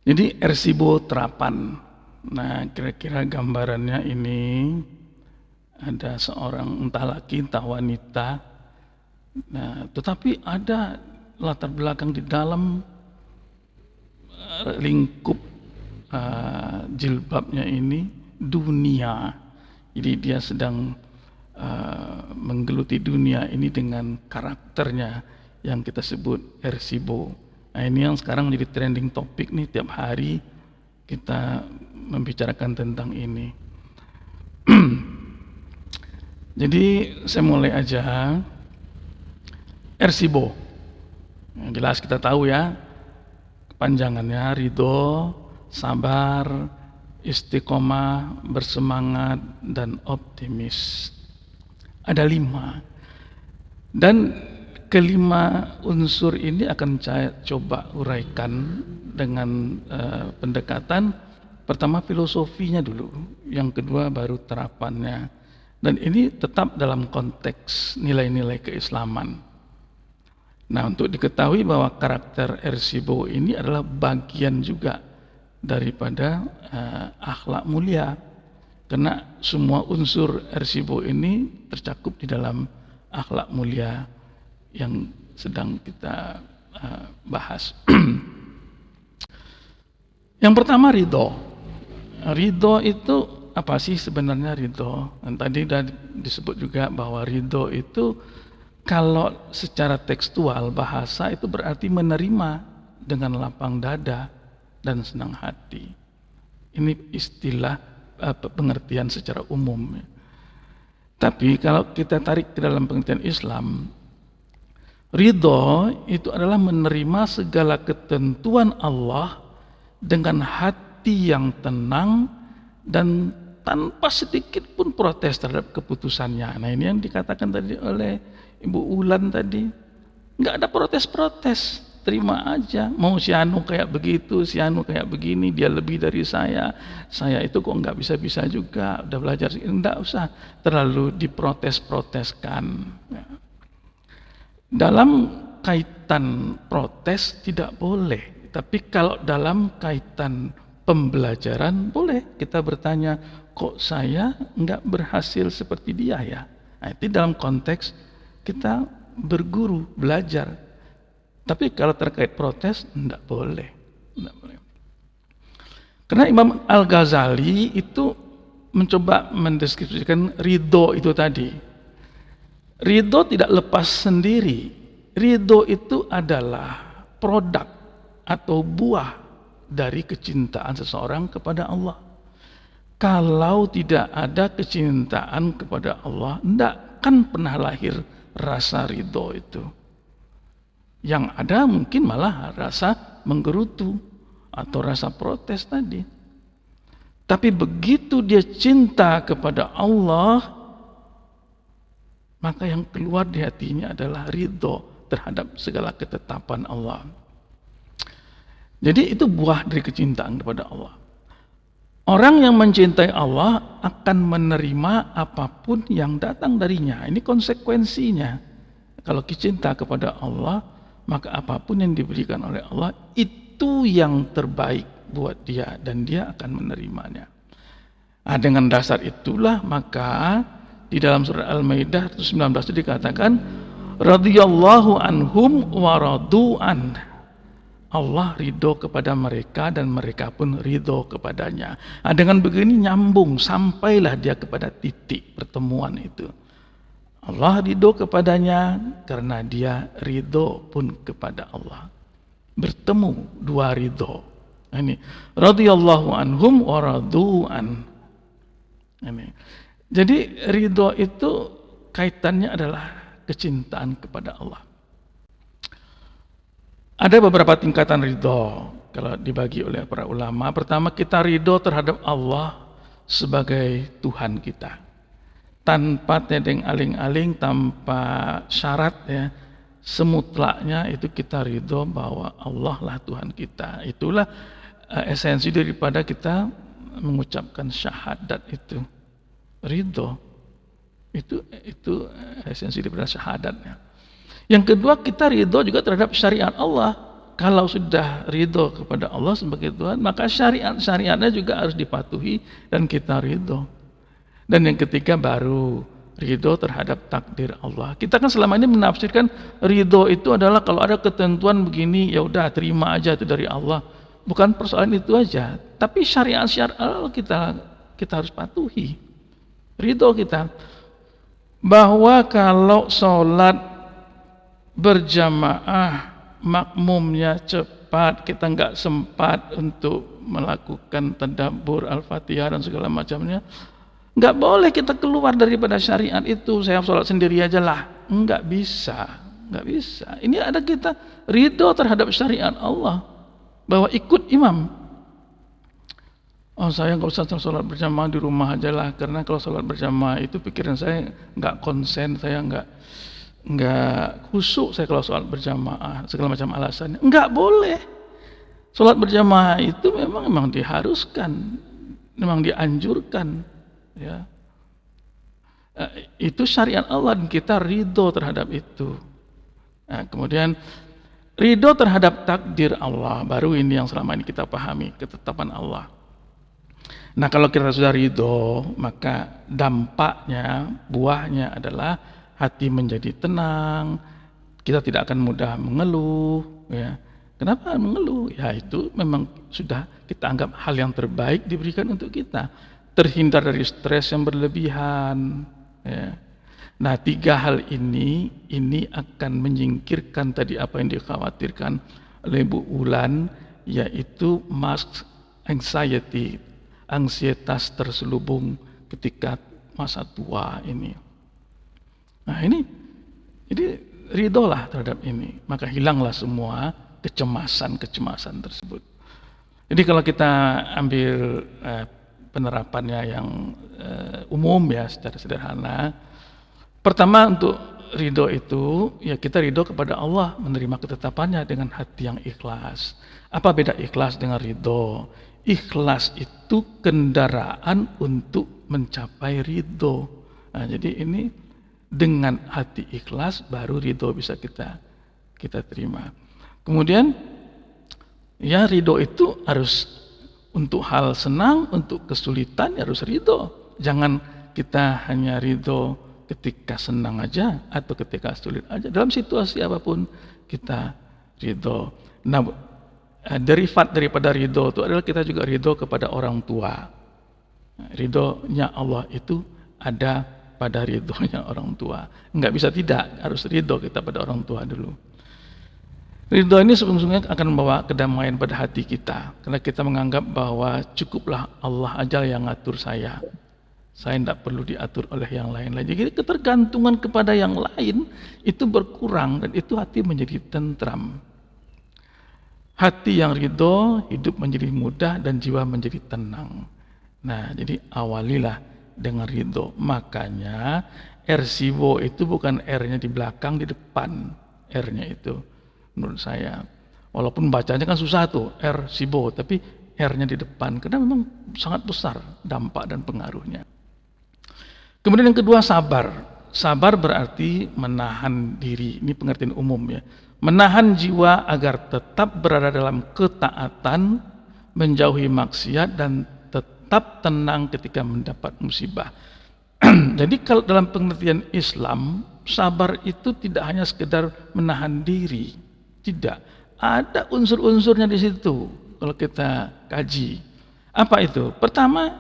Jadi ersibo terapan. Nah, kira-kira gambarannya ini ada seorang entah laki entah wanita. Nah, tetapi ada latar belakang di dalam lingkup jilbabnya ini dunia. Jadi dia sedang menggeluti dunia ini dengan karakternya yang kita sebut ersibo. Nah, ini yang sekarang menjadi trending topik nih, tiap hari kita membicarakan tentang ini. Jadi saya mulai aja. Ersibo, yang jelas kita tahu ya, kepanjangannya ridho, sabar, istiqomah, bersemangat, dan optimis. Ada 5. Dan kelima unsur ini akan saya coba uraikan dengan pendekatan pertama filosofinya dulu, yang kedua baru terapannya. Dan ini tetap dalam konteks nilai-nilai keislaman. Nah, untuk diketahui bahwa karakter ersibo ini adalah bagian juga daripada akhlak mulia, karena semua unsur ersibo ini tercakup di dalam akhlak mulia yang sedang kita bahas. Yang pertama ridho. Ridho itu apa sih sebenarnya ridho? Dan tadi sudah disebut juga bahwa ridho itu kalau secara tekstual bahasa itu berarti menerima dengan lapang dada dan senang hati. Ini istilah pengertian secara umum. Tapi kalau kita tarik ke dalam pengertian Islam, ridho itu adalah menerima segala ketentuan Allah dengan hati yang tenang dan tanpa sedikit pun protes terhadap keputusannya. Nah, ini yang dikatakan tadi oleh Ibu Ulan tadi, nggak ada protes-protes, terima aja. Mau si Anu kayak begitu, si Anu kayak begini, dia lebih dari saya itu kok nggak bisa-bisa juga, udah belajar, nggak usah terlalu diprotes-proteskan. Dalam kaitan protes tidak boleh, tapi kalau dalam kaitan pembelajaran boleh kita bertanya, kok saya nggak berhasil seperti dia ya? Nah, itu dalam konteks kita berguru, belajar. Tapi kalau terkait protes, enggak boleh. Karena Imam Al-Ghazali itu mencoba mendeskripsikan ridho itu tadi. Ridho tidak lepas sendiri. Ridho itu adalah produk atau buah dari kecintaan seseorang kepada Allah. Kalau tidak ada kecintaan kepada Allah, enggak akan pernah lahir rasa ridho itu. Yang ada mungkin malah rasa menggerutu atau rasa protes tadi. Tapi begitu dia cinta kepada Allah, maka yang keluar di hatinya adalah ridho terhadap segala ketetapan Allah. Jadi itu buah dari kecintaan kepada Allah. Orang yang mencintai Allah akan menerima apapun yang datang darinya. Ini konsekuensinya. Kalau cinta kepada Allah, maka apapun yang diberikan oleh Allah itu yang terbaik buat dia dan dia akan menerimanya. Nah, dengan dasar itulah maka di dalam surah Al-Maidah 19 itu dikatakan radhiyallahu anhum wa radu'an. Allah ridho kepada mereka dan mereka pun ridho kepadanya. Nah, dengan begini nyambung sampailah dia kepada titik pertemuan itu. Allah ridho kepadanya karena dia ridho pun kepada Allah. Bertemu dua ridho. Ini radhiyallahu anhum wa radu'an. Ini. Jadi ridho itu kaitannya adalah kecintaan kepada Allah. Ada beberapa tingkatan ridho kalau dibagi oleh para ulama. Pertama, kita ridho terhadap Allah sebagai Tuhan kita, tanpa tedeng aling-aling, tanpa syarat ya, semutlaknya itu kita ridho bahwa Allah lah Tuhan kita. Itulah esensi daripada kita mengucapkan syahadat itu. Ridho itu esensi daripada syahadatnya. Yang kedua, kita ridho juga terhadap syariat Allah. kalau sudah ridho kepada Allah sebagai Tuhan, maka syariat-syariatnya juga harus dipatuhi dan kita ridho. Dan yang ketiga baru ridho terhadap takdir Allah. Kita kan selama ini menafsirkan ridho itu adalah kalau ada ketentuan begini, ya udah terima aja itu dari Allah. Bukan persoalan itu aja, tapi syariat-syariat Allah kita harus patuhi. Ridho kita bahwa kalau sholat berjamaah makmumnya cepat, kita nggak sempat untuk melakukan tadabbur Al-Fatihah dan segala macamnya, nggak boleh kita keluar daripada syariat itu. Saya sholat sendiri aja lah, nggak bisa. Ini ada kita ridho terhadap syariat Allah bahwa ikut imam. Oh, saya nggak usah sholat berjamaah di rumah aja lah, karena kalau sholat berjamaah itu pikiran saya nggak konsen, saya nggak khusyuk saya kalau sholat berjamaah, segala macam alasannya. Nggak boleh. Sholat berjamaah itu memang diharuskan, memang dianjurkan, ya. Itu syariat Allah dan kita ridho terhadap itu. Nah, kemudian ridho terhadap takdir Allah, baru ini yang selama ini kita pahami, ketetapan Allah. Nah, kalau kita sudah ridho, maka dampaknya, buahnya adalah hati menjadi tenang, kita tidak akan mudah mengeluh, ya. Kenapa mengeluh? Ya itu memang sudah kita anggap hal yang terbaik diberikan untuk kita, terhindar dari stres yang berlebihan, ya. Nah, 3 hal ini akan menyingkirkan tadi apa yang dikhawatirkan oleh Bu Ulan, yaitu mask anxiety, ansietas terselubung ketika masa tua ini. Nah, ini ridholah terhadap ini, maka hilanglah semua kecemasan tersebut. Jadi kalau kita ambil penerapannya yang umum ya, secara sederhana, pertama untuk ridho itu ya kita ridho kepada Allah, menerima ketetapannya dengan hati yang ikhlas. Apa beda ikhlas dengan ridho? Ikhlas itu kendaraan untuk mencapai ridho. Nah, jadi ini dengan hati ikhlas baru ridho bisa kita terima. Kemudian ya ridho itu harus untuk hal senang, untuk kesulitan ya harus ridho. Jangan kita hanya ridho ketika senang aja atau ketika sulit aja. Dalam situasi apapun kita ridho. Nah, derivat daripada ridho itu adalah kita juga ridho kepada orang tua. Ridhonya Allah itu ada pada ridhonya orang tua. Nggak bisa tidak, harus ridho kita pada orang tua dulu. Ridho ini sesungguhnya akan membawa kedamaian pada hati kita, karena kita menganggap bahwa cukuplah Allah aja yang ngatur saya tidak perlu diatur oleh yang lain. Jadi ketergantungan kepada yang lain itu berkurang dan itu hati menjadi tentram. Hati yang ridho, hidup menjadi mudah dan jiwa menjadi tenang. Nah, jadi awalilah dengan ridho. Makanya R-Sibo itu bukan R-nya di belakang, di depan R-nya itu menurut saya. Walaupun bacanya kan susah tuh R-Sibo, tapi R-nya di depan karena memang sangat besar dampak dan pengaruhnya. Kemudian yang kedua sabar. Sabar berarti menahan diri. Ini pengertian umum ya. Menahan jiwa agar tetap berada dalam ketaatan, menjauhi maksiat dan tetap tenang ketika mendapat musibah. Jadi kalau dalam pengertian Islam, sabar itu tidak hanya sekedar menahan diri, tidak. Ada unsur-unsurnya di situ kalau kita kaji. Apa itu? Pertama,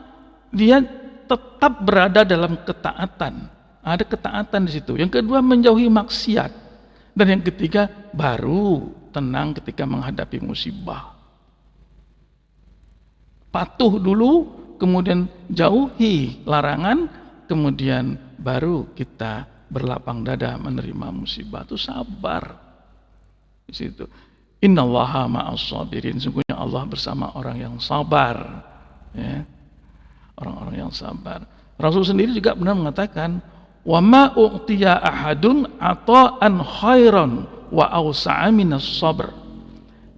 dia tetap berada dalam ketaatan. Ada ketaatan di situ. Yang kedua, menjauhi maksiat. Dan yang ketiga, baru tenang ketika menghadapi musibah. Patuh dulu, kemudian jauhi larangan, kemudian baru kita berlapang dada menerima musibah. Itu sabar. Di situ. Innallaha ma'as sabirin. Sungguhnya Allah bersama orang yang sabar. Ya. Orang-orang yang sabar. Rasul sendiri juga benar mengatakan, wa ma u'tiya ahadun ata'an khairan wa awsa'a minas sabr.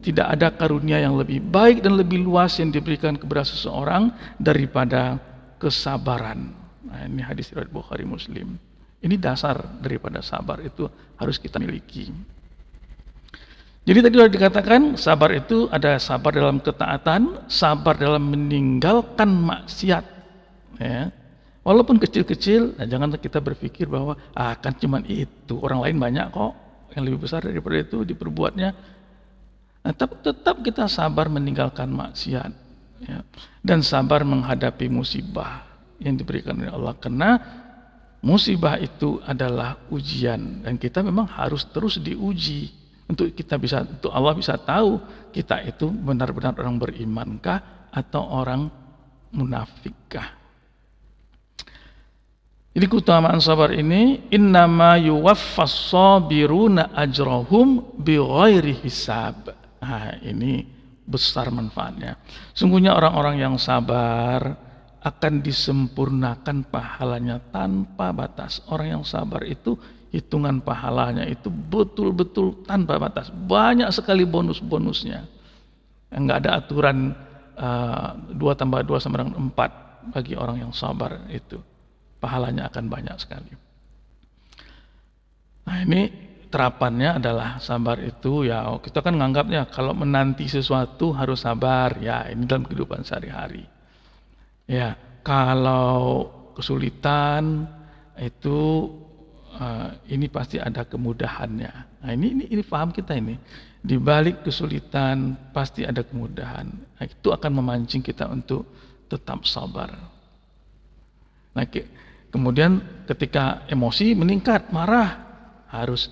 Tidak ada karunia yang lebih baik dan lebih luas yang diberikan kepada seseorang daripada kesabaran. Nah, ini hadis riwayat Bukhari Muslim. Ini dasar daripada sabar itu harus kita miliki. Jadi tadi sudah dikatakan sabar itu ada sabar dalam ketaatan, sabar dalam meninggalkan maksiat. Ya. Walaupun kecil-kecil, nah jangan kita berpikir bahwa kan cuman itu, orang lain banyak kok yang lebih besar daripada itu diperbuatnya. Nah, tetap kita sabar meninggalkan maksiat, ya. Dan sabar menghadapi musibah yang diberikan oleh Allah, karena musibah itu adalah ujian dan kita memang harus terus diuji untuk Allah bisa tahu kita itu benar-benar orang berimankah atau orang munafikkah. Jadi keutamaan sabar ini, innama yuwaffas sabiruna ajrahum bighairi hisab. Nah, ini besar manfaatnya. Sungguhnya orang-orang yang sabar akan disempurnakan pahalanya tanpa batas. Orang yang sabar itu hitungan pahalanya itu betul-betul tanpa batas. Banyak sekali bonus-bonusnya. Enggak ada aturan 2 tambah 2 sama dengan 4 bagi orang yang sabar itu. Pahalanya akan banyak sekali. Nah, ini terapannya adalah sabar itu ya kita kan menganggapnya kalau menanti sesuatu harus sabar, ya ini dalam kehidupan sehari-hari. Ya, kalau kesulitan itu ini pasti ada kemudahannya. Nah, ini paham kita ini. Di balik kesulitan pasti ada kemudahan. Nah, itu akan memancing kita untuk tetap sabar. Nah, kemudian ketika emosi meningkat, marah, harus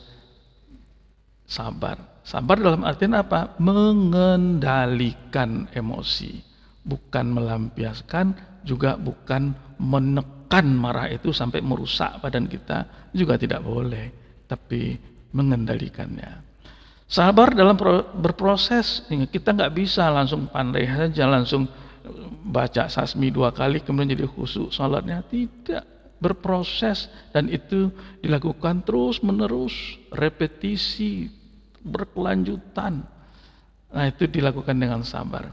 sabar. Sabar dalam artian apa? Mengendalikan emosi. Bukan melampiaskan, juga bukan menekan marah itu sampai merusak badan kita, juga tidak boleh. Tapi mengendalikannya. Sabar dalam berproses, kita nggak bisa langsung pandai saja, langsung baca sasmi 2 kali kemudian jadi khusyuk salatnya, tidak. Berproses dan itu dilakukan terus menerus, repetisi, berkelanjutan. Nah, itu dilakukan dengan sabar.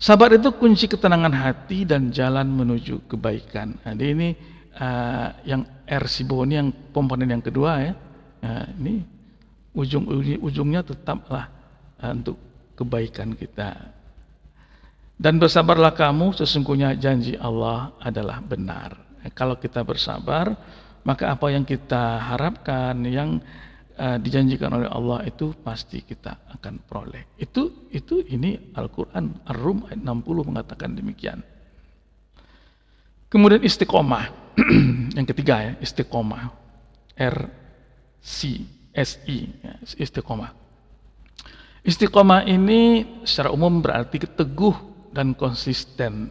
Sabar itu kunci ketenangan hati dan jalan menuju kebaikan. Nah, ini yang R-Sibo ini yang komponen yang kedua ya. Nah, ini ujungnya tetaplah untuk kebaikan kita. Dan bersabarlah kamu, sesungguhnya janji Allah adalah benar. Kalau kita bersabar, maka apa yang kita harapkan, yang dijanjikan oleh Allah itu pasti kita akan peroleh. Ini Al-Quran Ar-Rum ayat 60 mengatakan demikian. Kemudian istiqomah, yang ketiga ya, istiqomah, R-C-S-I, ya, istiqomah. Istiqomah ini secara umum berarti teguh dan konsisten,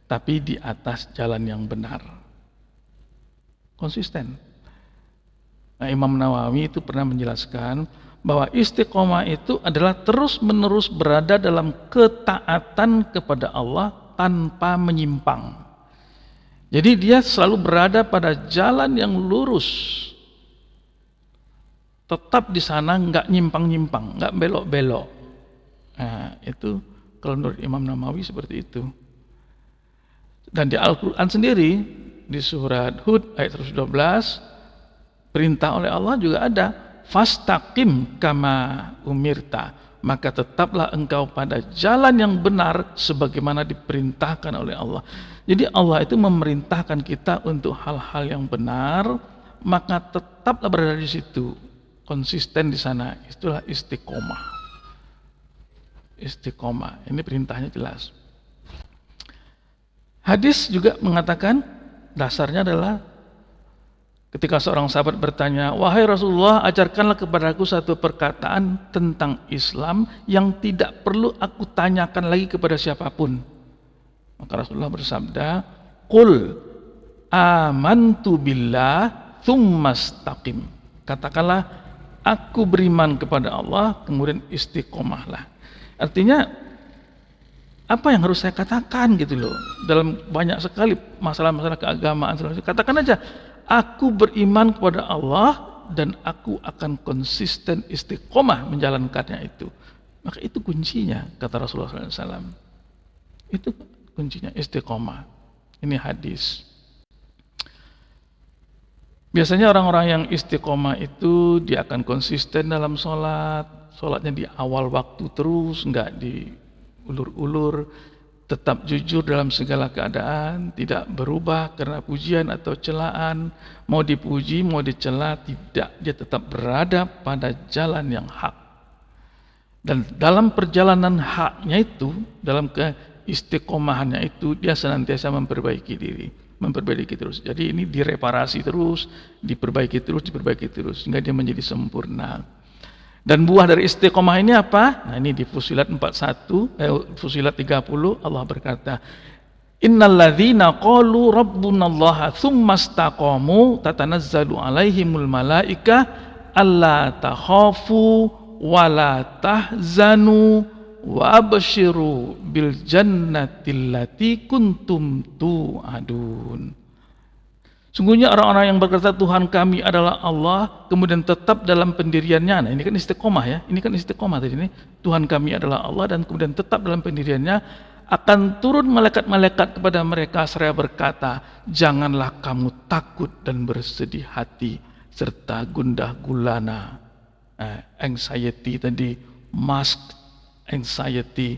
tapi di atas jalan yang benar. Konsisten. Nah, Imam Nawawi itu pernah menjelaskan bahwa istiqomah itu adalah terus-menerus berada dalam ketaatan kepada Allah tanpa menyimpang. Jadi dia selalu berada pada jalan yang lurus. Tetap di sana, nggak nyimpang-nyimpang, nggak belok-belok. Nah, itu kalau menurut Imam Nawawi seperti itu. Dan di Al-Quran sendiri, di surat Hud ayat 112, perintah oleh Allah juga ada, fastaqim kama umirta, maka tetaplah engkau pada jalan yang benar sebagaimana diperintahkan oleh Allah. Jadi Allah itu memerintahkan kita untuk hal-hal yang benar, maka tetaplah berada di situ, konsisten di sana. Itulah istiqomah. Istiqomah, ini perintahnya jelas. Hadis juga mengatakan, dasarnya adalah ketika seorang sahabat bertanya, wahai Rasulullah, ajarkanlah kepadaku satu perkataan tentang Islam yang tidak perlu aku tanyakan lagi kepada siapapun. Maka Rasulullah bersabda, qul amantu billah tsumastaqim. Katakanlah, aku beriman kepada Allah, kemudian istiqomahlah. Artinya apa yang harus saya katakan gitu loh, dalam banyak sekali masalah-masalah keagamaan. Katakan aja, aku beriman kepada Allah dan aku akan konsisten istiqomah menjalankannya itu. Maka itu kuncinya, kata Rasulullah SAW. Itu kuncinya, istiqomah. Ini hadis. Biasanya orang-orang yang istiqomah itu dia akan konsisten dalam sholat, sholatnya di awal waktu terus, nggak diulur-ulur, tetap jujur dalam segala keadaan, tidak berubah karena pujian atau celaan, mau dipuji, mau dicela, tidak, dia tetap berada pada jalan yang hak. Dan dalam perjalanan haknya itu, dalam keistiqomahannya itu, dia senantiasa memperbaiki diri, memperbaiki terus. Jadi ini direparasi terus, diperbaiki terus, sehingga dia menjadi sempurna. Dan buah dari istiqomah ini apa? Nah, ini di Fussilat 41, Fussilat 30, Allah berkata, Innal ladzina qalu rabbunallaha tsumma istaqamu tatanazzalu alaihimul malaika alla takhafu wa la tahzanu wa abshiru bil jannatil lati kuntum tu'adun. Sungguhnya orang-orang yang berkata Tuhan kami adalah Allah, kemudian tetap dalam pendiriannya. Nah, ini kan istiqomah ya. Ini kan istiqomah tadi ini. Tuhan kami adalah Allah dan kemudian tetap dalam pendiriannya, akan turun malaikat-malaikat kepada mereka seraya berkata, janganlah kamu takut dan bersedih hati serta gundah gulana. Anxiety tadi, mask anxiety,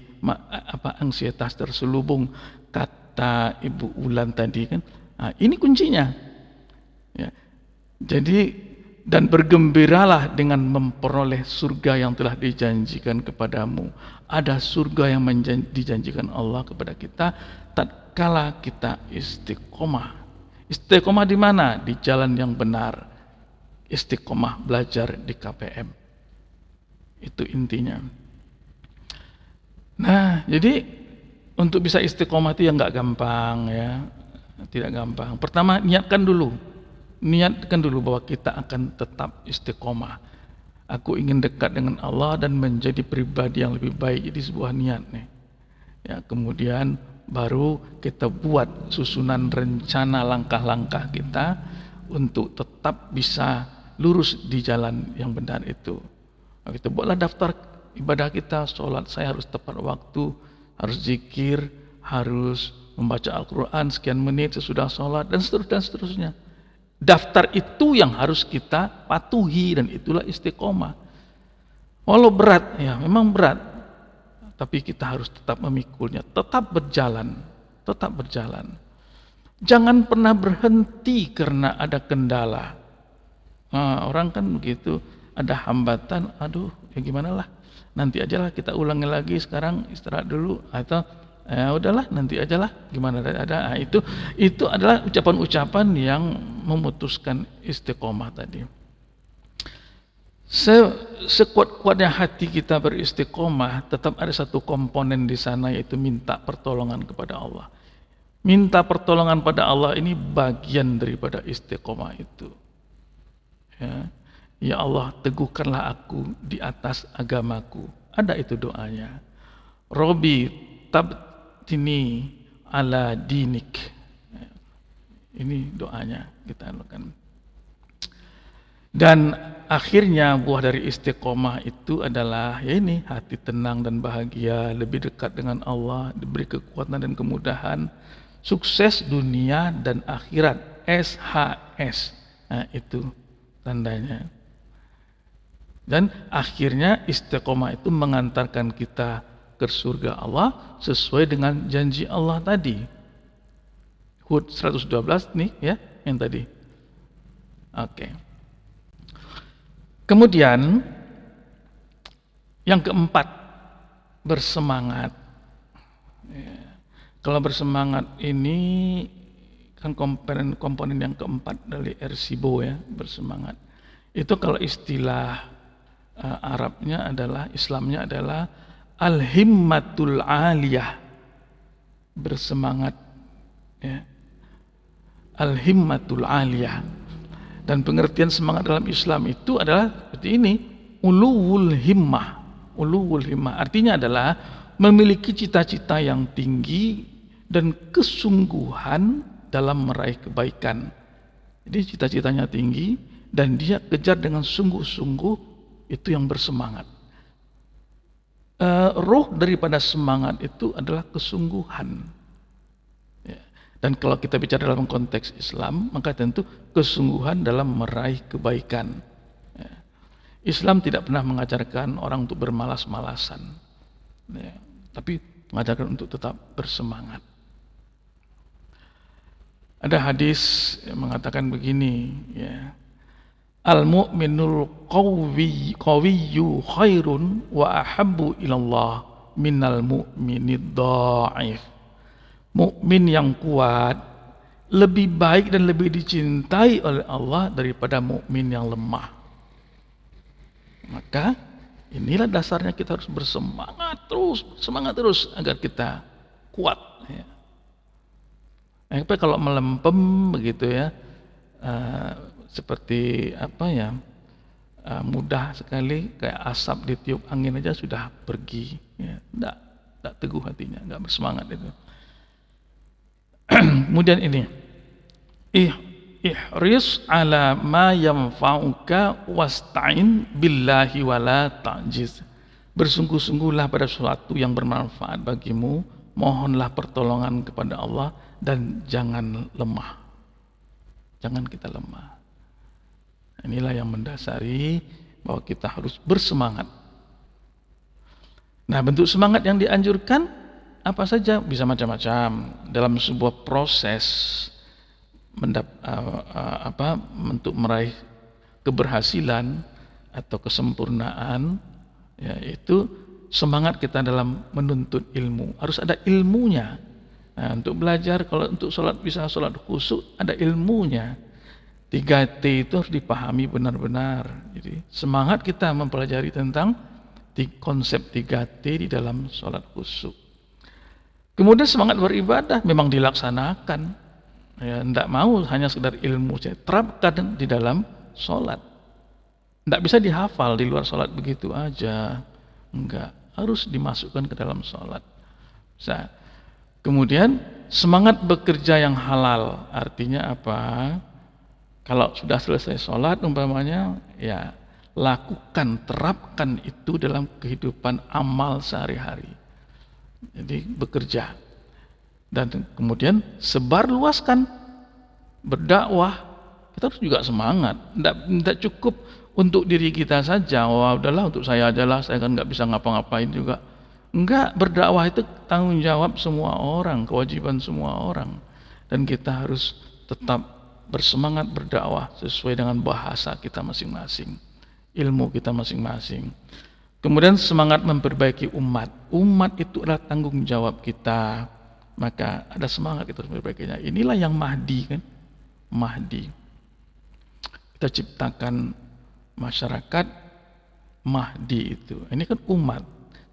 ansietas terselubung, kata Ibu Ulan tadi kan. Nah, ini kuncinya. Ya. Jadi, dan bergembiralah dengan memperoleh surga yang telah dijanjikan kepadamu. Ada surga yang dijanjikan Allah kepada kita tatkala kita istiqomah. Istiqomah di mana? Di jalan yang benar. Istiqomah belajar di KPM. Itu intinya. Nah, jadi untuk bisa istiqomah itu yang nggak gampang ya. Tidak gampang. Pertama, niatkan dulu bahwa kita akan tetap istiqomah. Aku ingin dekat dengan Allah dan menjadi pribadi yang lebih baik. Jadi sebuah niat nih. Ya, kemudian baru kita buat susunan rencana langkah-langkah kita untuk tetap bisa lurus di jalan yang benar itu. Nah, kita buatlah daftar ibadah kita, sholat saya harus tepat waktu, harus zikir, harus membaca Al-Quran sekian menit sesudah sholat, dan seterusnya. Daftar itu yang harus kita patuhi, dan itulah istiqomah. Walau berat, ya memang berat, tapi kita harus tetap memikulnya, tetap berjalan. Jangan pernah berhenti karena ada kendala. Nah, orang kan begitu, ada hambatan, aduh ya gimana lah, nanti aja lah, kita ulangi lagi, sekarang istirahat dulu, atau ya udahlah nanti aja lah, gimana ada. Nah, itu adalah ucapan-ucapan yang memutuskan istiqomah tadi. Sekuat-kuatnya hati kita beristiqomah, tetap ada satu komponen di sana, yaitu minta pertolongan kepada Allah. Minta pertolongan pada Allah ini bagian daripada istiqomah itu. Ya Allah, teguhkanlah aku di atas agamaku. Ada itu doanya. Robi tabtini ala dinik. Ini doanya kita lakukan. Dan akhirnya buah dari istiqomah itu adalah ya ini, hati tenang dan bahagia, lebih dekat dengan Allah, diberi kekuatan dan kemudahan, sukses dunia dan akhirat, SHS. Nah, itu tandanya. Dan akhirnya istiqomah itu mengantarkan kita ke surga Allah sesuai dengan janji Allah tadi. Hud 112 nih ya, yang tadi. Oke. Kemudian yang keempat, bersemangat. Ya. Kalau bersemangat ini kan komponen yang keempat dari Ersibo ya, bersemangat. Itu kalau istilah Arabnya adalah, Islamnya adalah al-himmatul aliyah, bersemangat ya. Al-himmatul aliyah. Dan pengertian semangat dalam Islam itu adalah seperti ini, uluwul himmah. Uluwul himmah artinya adalah memiliki cita-cita yang tinggi dan kesungguhan dalam meraih kebaikan. Jadi cita-citanya tinggi dan dia kejar dengan sungguh-sungguh, itu yang bersemangat. Roh daripada semangat itu adalah kesungguhan. Dan kalau kita bicara dalam konteks Islam, maka tentu kesungguhan dalam meraih kebaikan. Islam tidak pernah mengajarkan orang untuk bermalas-malasan, ya, tapi mengajarkan untuk tetap bersemangat. Ada hadis yang mengatakan begini, ya, al-mu'minul qawiyyu khairun wa ahabbu ilallah minal mu'minid dha'if. Mukmin yang kuat lebih baik dan lebih dicintai oleh Allah daripada mukmin yang lemah. Maka inilah dasarnya kita harus semangat terus agar kita kuat. Ya. Tapi kalau melempem begitu ya, seperti apa ya, mudah sekali kayak asap ditiup angin aja sudah pergi. Ya. Tidak teguh hatinya, nggak bersemangat itu. Kemudian ini, ihris ala ma yanfa'uka wasta'in billahi wala ta'jiz. Bersungguh-sungguhlah pada sesuatu yang bermanfaat bagimu, mohonlah pertolongan kepada Allah dan jangan lemah. Jangan kita lemah. Inilah yang mendasari bahwa kita harus bersemangat. Nah, bentuk semangat yang dianjurkan apa saja? Bisa macam-macam. Dalam sebuah proses untuk meraih keberhasilan atau kesempurnaan, yaitu semangat kita dalam menuntut ilmu. Harus ada ilmunya. Nah, untuk belajar, kalau untuk sholat bisa sholat khusyuk, ada ilmunya. 3T itu harus dipahami benar-benar. Jadi semangat kita mempelajari tentang konsep 3T di dalam sholat khusyuk. Kemudian semangat beribadah memang dilaksanakan. Ya, tidak mau hanya sekedar ilmu, saya terapkan di dalam sholat. Tidak bisa dihafal di luar sholat begitu aja. Enggak, harus dimasukkan ke dalam sholat. Bisa. Kemudian semangat bekerja yang halal, artinya apa? Kalau sudah selesai sholat umpamanya, ya lakukan, terapkan itu dalam kehidupan amal sehari-hari. Jadi bekerja. Dan kemudian sebarluaskan, berdakwah. Kita harus juga semangat. Tidak cukup untuk diri kita saja. Wah, udahlah untuk saya aja lah, saya kan nggak bisa ngapa-ngapain juga. Enggak, berdakwah itu tanggung jawab semua orang, kewajiban semua orang. Dan kita harus tetap bersemangat berdakwah sesuai dengan bahasa kita masing-masing, ilmu kita masing-masing. Kemudian semangat memperbaiki umat. Umat itu adalah tanggung jawab kita. Maka ada semangat kita memperbaikinya. Inilah yang Mahdi kan. Mahdi. Kita ciptakan masyarakat Mahdi itu. Ini kan umat.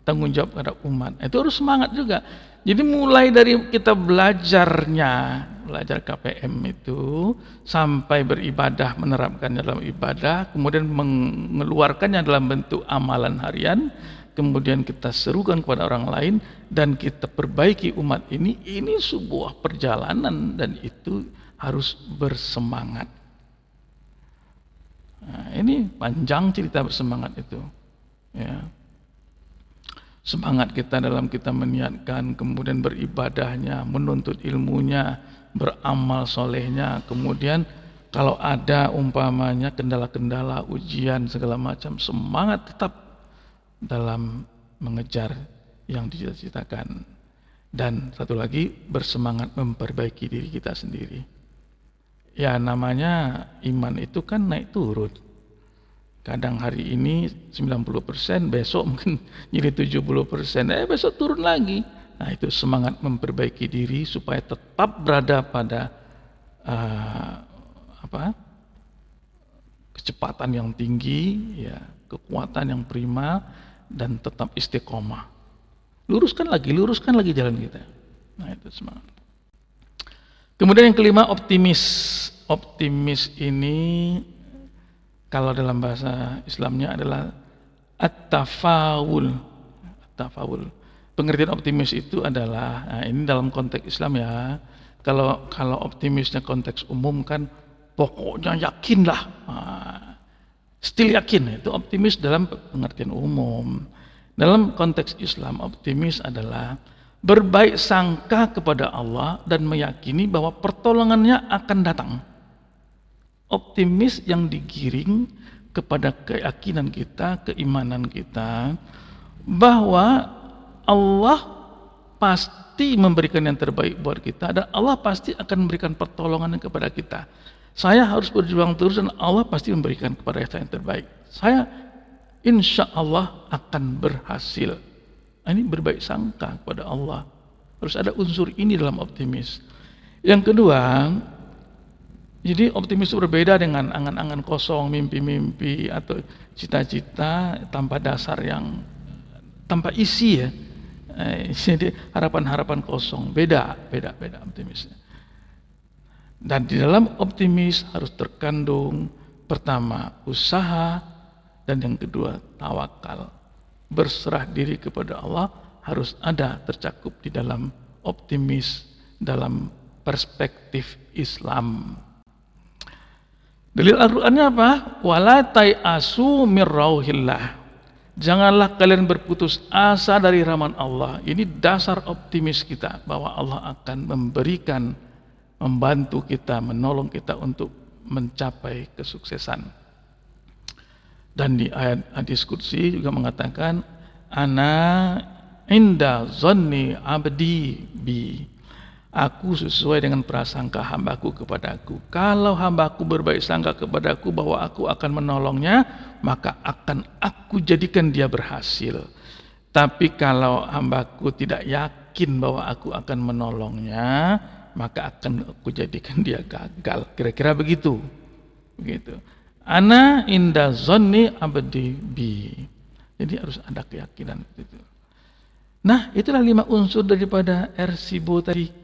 Tanggung jawab pada umat. Itu harus semangat juga. Jadi mulai dari kita belajar KPM itu sampai beribadah, menerapkannya dalam ibadah, kemudian mengeluarkannya dalam bentuk amalan harian, kemudian kita serukan kepada orang lain dan kita perbaiki umat ini sebuah perjalanan dan itu harus bersemangat. Nah, ini panjang cerita bersemangat itu. Ya. Semangat kita dalam kita meniatkan, kemudian beribadahnya, menuntut ilmunya, beramal solehnya, kemudian kalau ada umpamanya kendala-kendala, ujian segala macam, semangat tetap dalam mengejar yang dicita-citakan. Dan satu lagi, bersemangat memperbaiki diri kita sendiri. Ya namanya iman itu kan naik turun. Kadang hari ini 90%, besok mungkin jadi 70%, besok turun lagi. Nah itu semangat memperbaiki diri supaya tetap berada pada kecepatan yang tinggi, ya, kekuatan yang prima, dan tetap istiqomah. Luruskan lagi jalan kita. Nah itu semangat. Kemudian yang kelima, optimis. Optimis ini kalau dalam bahasa Islamnya adalah at-tafawul. Pengertian optimis itu adalah, nah ini dalam konteks Islam ya. Kalau optimisnya konteks umum kan pokoknya yakinlah. Still yakin, itu optimis dalam pengertian umum. Dalam konteks Islam, optimis adalah berbaik sangka kepada Allah dan meyakini bahwa pertolongannya akan datang. Optimis yang digiring kepada keyakinan kita, keimanan kita, bahwa Allah pasti memberikan yang terbaik buat kita, dan Allah pasti akan memberikan pertolongan kepada kita. Saya harus berjuang terus dan Allah pasti memberikan kepada saya yang terbaik. Saya insya Allah akan berhasil. Ini berbaik sangka kepada Allah. Harus ada unsur ini dalam optimis. Yang kedua, jadi optimis itu berbeda dengan angan-angan kosong, mimpi-mimpi atau cita-cita tanpa dasar, yang tanpa isi ya. Jadi harapan-harapan kosong. Beda optimisnya. Dan di dalam optimis harus terkandung pertama usaha, dan yang kedua tawakal. Berserah diri kepada Allah harus ada tercakup di dalam optimis dalam perspektif Islam. Dalil Al-Qur'annya apa? Wala tai'asu mir rauhillah. Janganlah kalian berputus asa dari rahmat Allah. Ini dasar optimis kita, bahwa Allah akan memberikan, membantu kita, menolong kita untuk mencapai kesuksesan. Dan di ayat hadis qudsi juga mengatakan, ana inda zanni abdi bi. Aku sesuai dengan prasangka hambaku kepadaku. Kalau hambaku berbaik sangka kepadaku bahwa aku akan menolongnya, maka akan aku jadikan dia berhasil. Tapi kalau hambaku tidak yakin bahwa aku akan menolongnya, maka akan aku jadikan dia gagal. Kira-kira begitu. Ana inda zonni abdi bi. Jadi harus ada keyakinan itu. Nah, itulah 5 unsur daripada RSIBO tadi.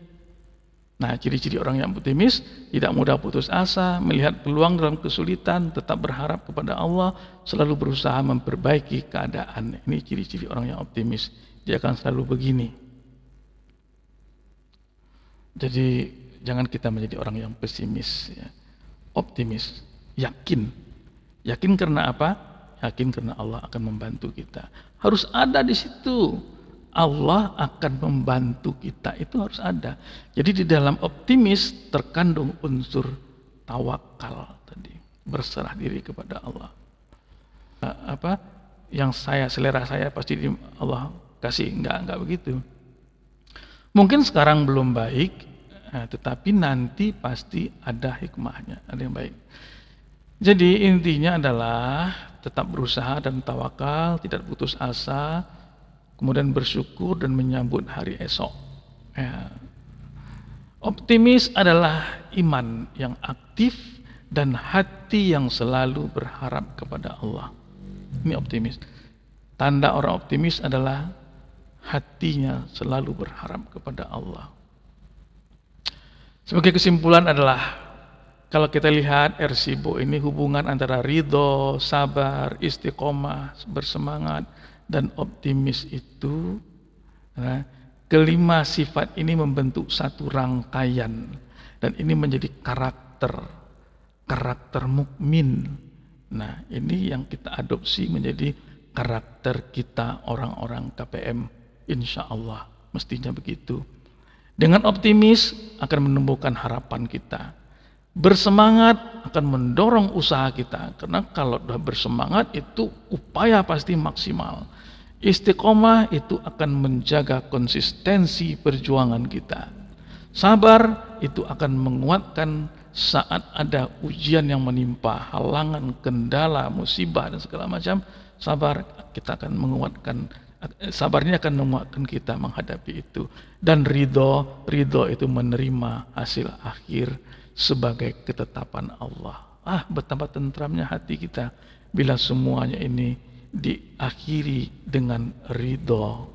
Nah, ciri-ciri orang yang optimis: tidak mudah putus asa, melihat peluang dalam kesulitan, tetap berharap kepada Allah, selalu berusaha memperbaiki keadaan. Ini ciri-ciri orang yang optimis. Dia akan selalu begini. Jadi jangan kita menjadi orang yang pesimis ya. Optimis, yakin karena apa? Yakin karena Allah akan membantu kita. Harus ada di situ, Allah akan membantu kita, itu harus ada. Jadi di dalam optimis terkandung unsur tawakal tadi, berserah diri kepada Allah. Apa yang selera saya pasti Allah kasih, enggak begitu. Mungkin sekarang belum baik, tetapi nanti pasti ada hikmahnya, ada yang baik. Jadi intinya adalah tetap berusaha dan tawakal, tidak putus asa, kemudian bersyukur dan menyambut hari esok. Ya. Optimis adalah iman yang aktif dan hati yang selalu berharap kepada Allah. Ini optimis. Tanda orang optimis adalah hatinya selalu berharap kepada Allah. Sebagai kesimpulan adalah, kalau kita lihat RSIBO ini hubungan antara ridho, sabar, istiqomah, bersemangat, dan optimis itu, kelima sifat ini membentuk satu rangkaian, dan ini menjadi karakter mukmin. Nah, ini yang kita adopsi menjadi karakter kita orang-orang KPM, insya Allah mestinya begitu. Dengan optimis akan menumbuhkan harapan kita. Bersemangat akan mendorong usaha kita, karena kalau sudah bersemangat itu upaya pasti maksimal. Istiqomah itu akan menjaga konsistensi perjuangan kita. Sabar itu akan menguatkan saat ada ujian yang menimpa, halangan, kendala, musibah dan segala macam. Sabarnya akan menguatkan kita menghadapi itu. Dan ridho itu menerima hasil akhir sebagai ketetapan Allah. Betapa tentramnya hati kita bila semuanya ini diakhiri dengan ridho.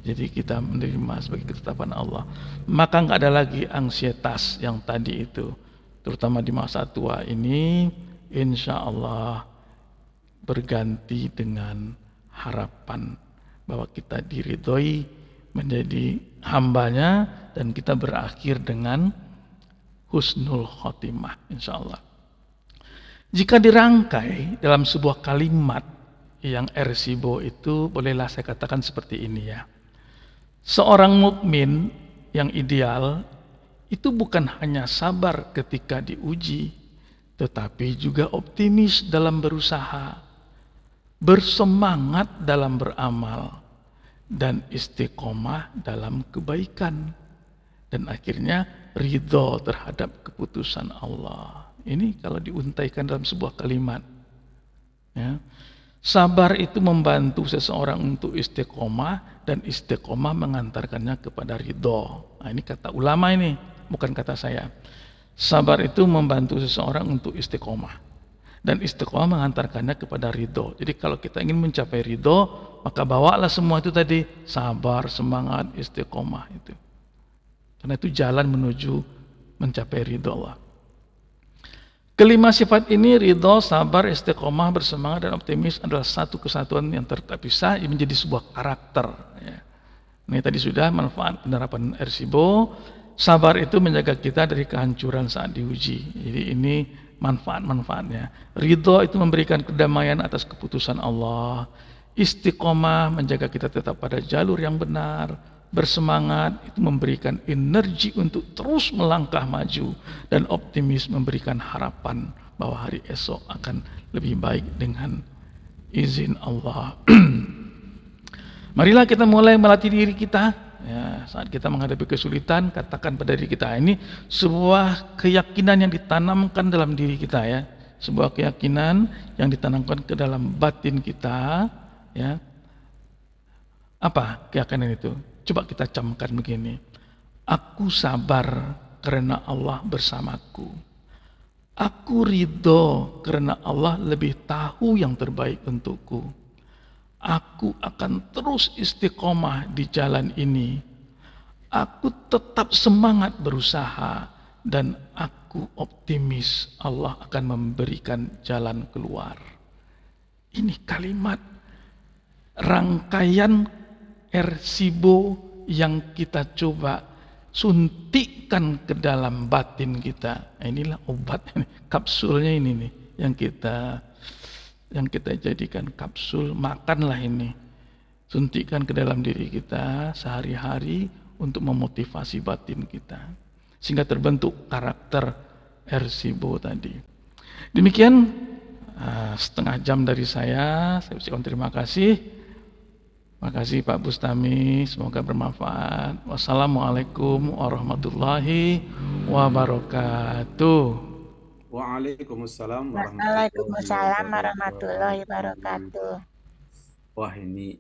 Jadi kita menerima sebagai ketetapan Allah. Maka nggak ada lagi ansietas yang tadi itu. Terutama di masa tua ini, insya Allah berganti dengan harapan bahwa kita diridhoi menjadi hambanya, dan kita berakhir dengan husnul khotimah, insya Allah. Jika dirangkai dalam sebuah kalimat yang RSIBO itu, bolehlah saya katakan seperti ini ya. Seorang mukmin yang ideal itu bukan hanya sabar ketika diuji, tetapi juga optimis dalam berusaha, bersemangat dalam beramal, dan istiqomah dalam kebaikan. Dan akhirnya ridho terhadap keputusan Allah. Ini kalau diuntaikan dalam sebuah kalimat. Ya. Sabar itu membantu seseorang untuk istiqomah, dan istiqomah mengantarkannya kepada ridho. Nah, ini kata ulama ini, bukan kata saya. Sabar itu membantu seseorang untuk istiqomah, dan istiqomah mengantarkannya kepada ridho. Jadi kalau kita ingin mencapai ridho, maka bawalah semua itu tadi, sabar, semangat, istiqomah itu. Karena itu jalan menuju mencapai ridho Allah. Kelima sifat ini, ridho, sabar, istiqomah, bersemangat, dan optimis, adalah satu kesatuan yang terpisah menjadi sebuah karakter. Ya. Ini tadi sudah manfaat penerapan Ersibo. Sabar itu menjaga kita dari kehancuran saat diuji. Jadi ini manfaat-manfaatnya. Ridho itu memberikan kedamaian atas keputusan Allah. Istiqomah menjaga kita tetap pada jalur yang benar. Bersemangat itu memberikan energi untuk terus melangkah maju, dan optimis memberikan harapan bahwa hari esok akan lebih baik dengan izin Allah. Marilah kita mulai melatih diri kita. Ya, saat kita menghadapi kesulitan, katakan pada diri kita, ini sebuah keyakinan yang ditanamkan dalam diri kita, ya, sebuah keyakinan yang ditanamkan ke dalam batin kita, ya. Apa keyakinan itu? Coba kita camkan begini. Aku sabar karena Allah bersamaku. Aku ridho karena Allah lebih tahu yang terbaik untukku. Aku akan terus istiqomah di jalan ini. Aku tetap semangat berusaha, dan aku optimis Allah akan memberikan jalan keluar. Ini kalimat rangkaian Ersibo yang kita coba suntikkan ke dalam batin kita. Inilah obat, kapsulnya ini nih yang kita jadikan kapsul. Makanlah ini, suntikkan ke dalam diri kita sehari-hari untuk memotivasi batin kita, sehingga terbentuk karakter Ersibo tadi. Demikian setengah jam dari saya ucapkan terima kasih. Makasih Pak Bustami, semoga bermanfaat. Wassalamualaikum warahmatullahi wabarakatuh. Waalaikumsalam warahmatullahi Waalaikumsalam warahmatullahi wabarakatuh. wabarakatuh. Wah, ini